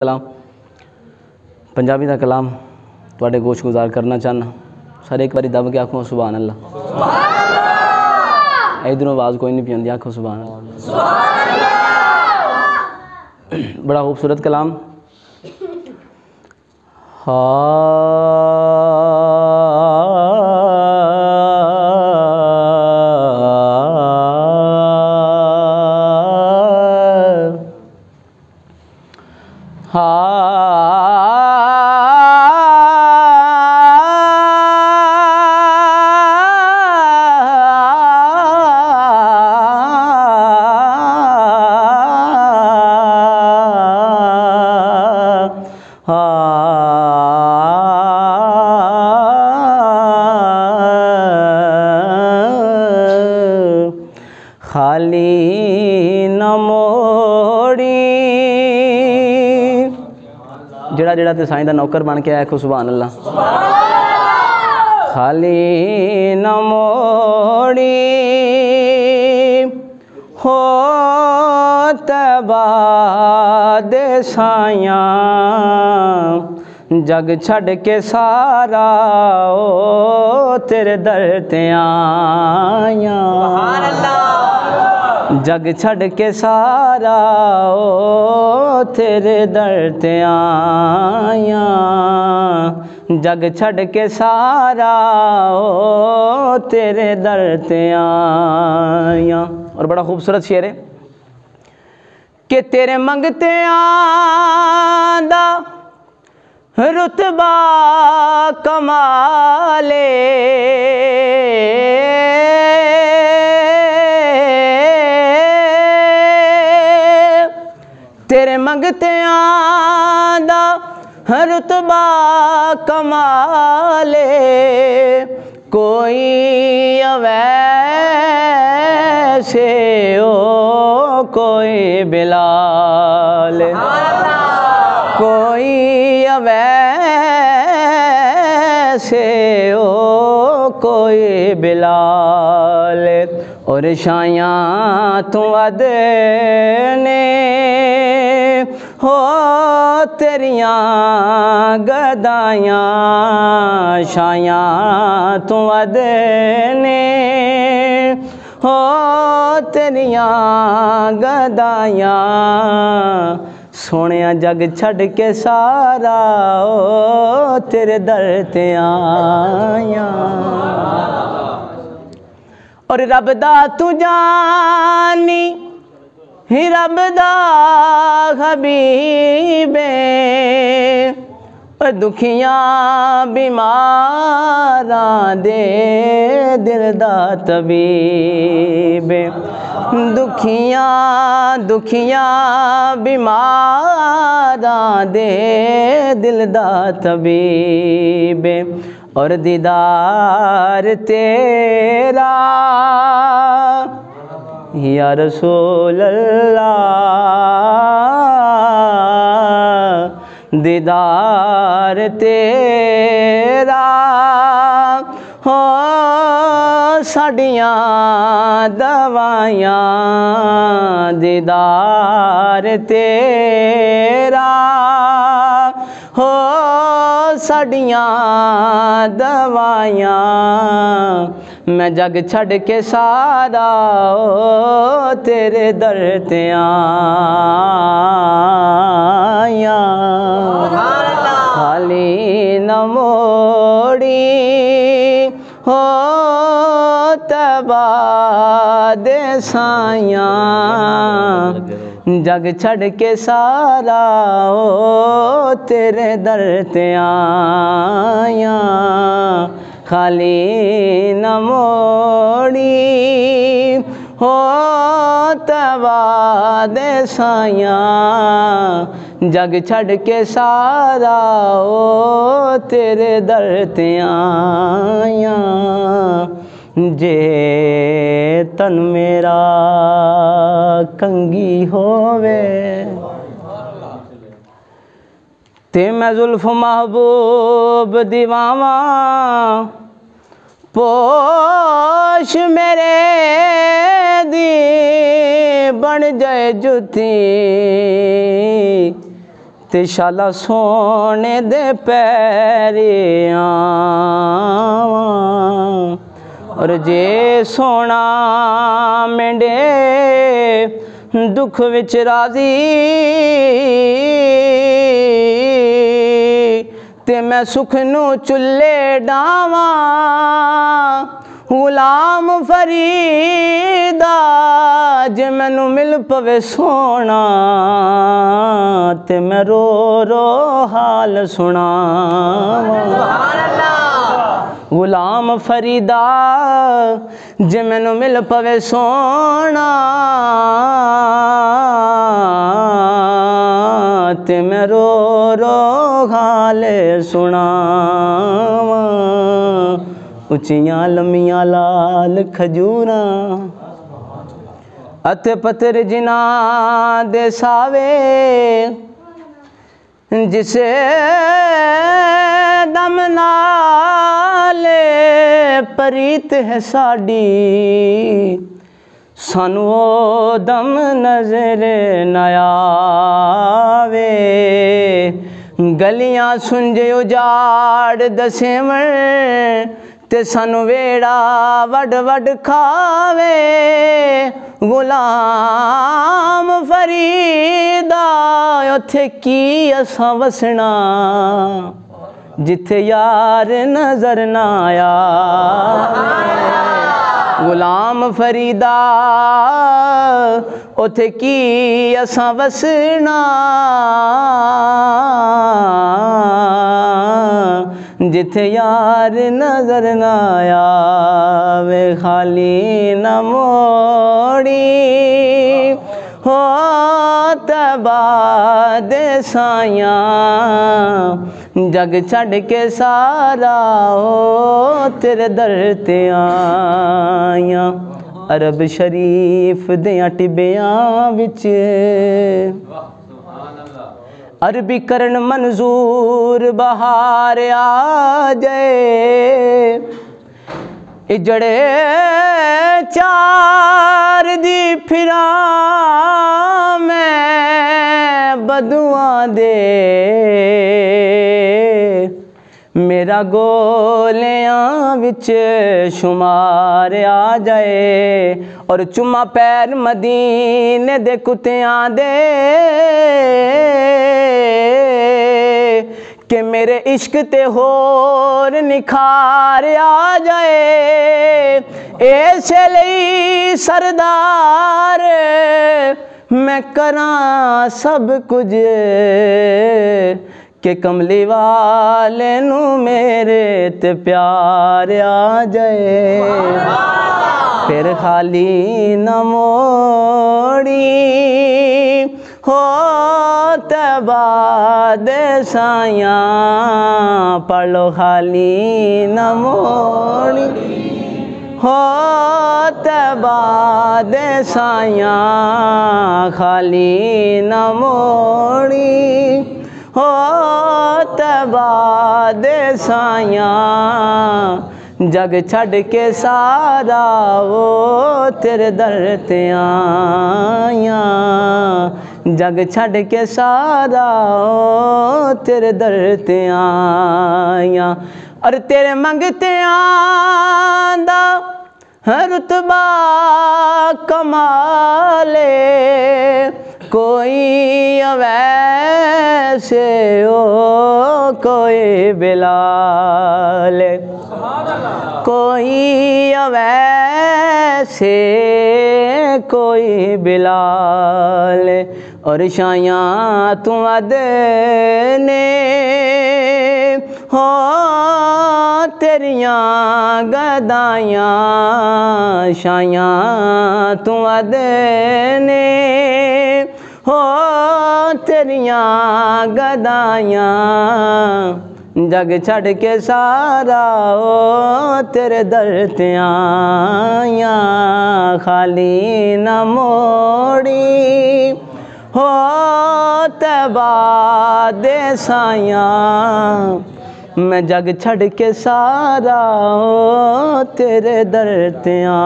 कलाम पंजाबी का कलाम तुहाडे गोश गुजार करना चाहना। सारे एक बारी दब के आखो सुभान अल्लाह। इधरों आवाज़ कोई नहीं पी, आखो सुभान अल्लाह। बड़ा खूबसूरत कलाम। खाली न मोड़ी जड़ा जड़ा ते साईं दा नौकर बन के आया को सुभान अल्लाह। खाली न मोड़ी हो तबाद साया जग छड़ के सारा ओ तेरे दर ते आया। जग छड़ के सारा ओ तेरे दर ते आया। जग छड़ के सारा ओ तेरे दर ते आया। और बड़ा खूबसूरत शेर है कि तेरे मंगते आंदा रुतबा कमाले तेरे मंगते आंदा रुतबा कमाले कोई अवैसे ओ कोई बिलाल कोई अवैसे ओ कोई बिलाल। और शाया तू अद ने हो तेरियां गदायां शाया तू अद ने हो तेरियां गदायां। सोने जग छड़ के सारा ओ तेरे दर ते आया। और रब दा तू जानी ही रब दा हबीबे दुखियां बीमारां दे दिल दा तबीबे। दुखियां बीमारां दे दिल दा तबीबे। और दीदार तेरा या रसूल अल्लाह। दीदार तेरा हो साडियां दवाइयां। दीदार तेरा हो साडियां दवाइयां। मैं जग छड़ के सारा ओ तेरे दर ते आया। खाली न मोड़ी हो तबाद साया जग छड़ के सारा ओ तेरे दर ते आया। खाली न मोड़ी हो तबाद साया जग छड़ के सारा ओ तेरे दर ते आया। जे तन मेरा कंगी होवे ते मैं जुल्फ महबूब दीवावा। पोश मेरे दी बन जाए जुती ते शाला सोने दे पैरे आवां और जे सोना मेंडे दुख विच राजी ते मैं सुख नू चुल्ले डावां गुलाम फरीदा जे मैनू मिल पवे सोना ते मैं रो रो हाल सुनावां। गुलाम फरीदा जे मैनू मिल पवे सोना ते मैं रो रो हाल सुनावां। उचियां लम्मियां लाल खजूरां अते पत्थर जिन्हां दे सावे जिसे दम नाले प्रीत है साडी सानू ओ दम नजर न आवे। गलियां सुंजे उजाड़ दसेवण ते सानू वेड़ा वड वड खावे। गुलाम फरीदा उथे की असां वसना जिथे यार नजर ना आया। गुलाम फरीदा उथे की असां वसना जिथे यार नजर ना आया। वे खाली न मोड़ी हो तबाद साया जग छड़ के सारा हो तेरे दर ते आया। अरब शरीफ दियां टिबियां विच अरबी करन मंजूर बहार आ जाए। इजड़े चार दी फिरा मैं बदुआ दे मेरा गोलियां विच शुमार आ जाए। और चुम्मा पैर मदीने दे कुत्तियां दे कि मेरे इश्क ते होर निखार आ जाए। ऐसे लई सरदार मैं करां सब कुछ कि कमली वाले नू मेरे ते प्यार आ जाए। फिर खाली न मोड़ी हो तबाद साया पढ़ लो। खाली न मोड़ी हो तबाद साया खाली न मोड़ी हो तबाद साया जग छड़ के सारा वो तेरे दर ते आया। जग छड़ के सारा वो तेरे दर ते आया। और तेरे मंगते आंदा रुतबा कमाले कोई अवैसे ओ कोई बिलाल कोई अवैसे कोई बिलाल। और शायां तू अदने हो तेरियां गदायां शायां तू अदने हो तेरियां गदायां जग छड़ के सारा ओ तेरे दर ते आया। खाली न मोड़ी हो तबाद साया मैं जग छड़ के सारा ओ तेरे दर ते आया।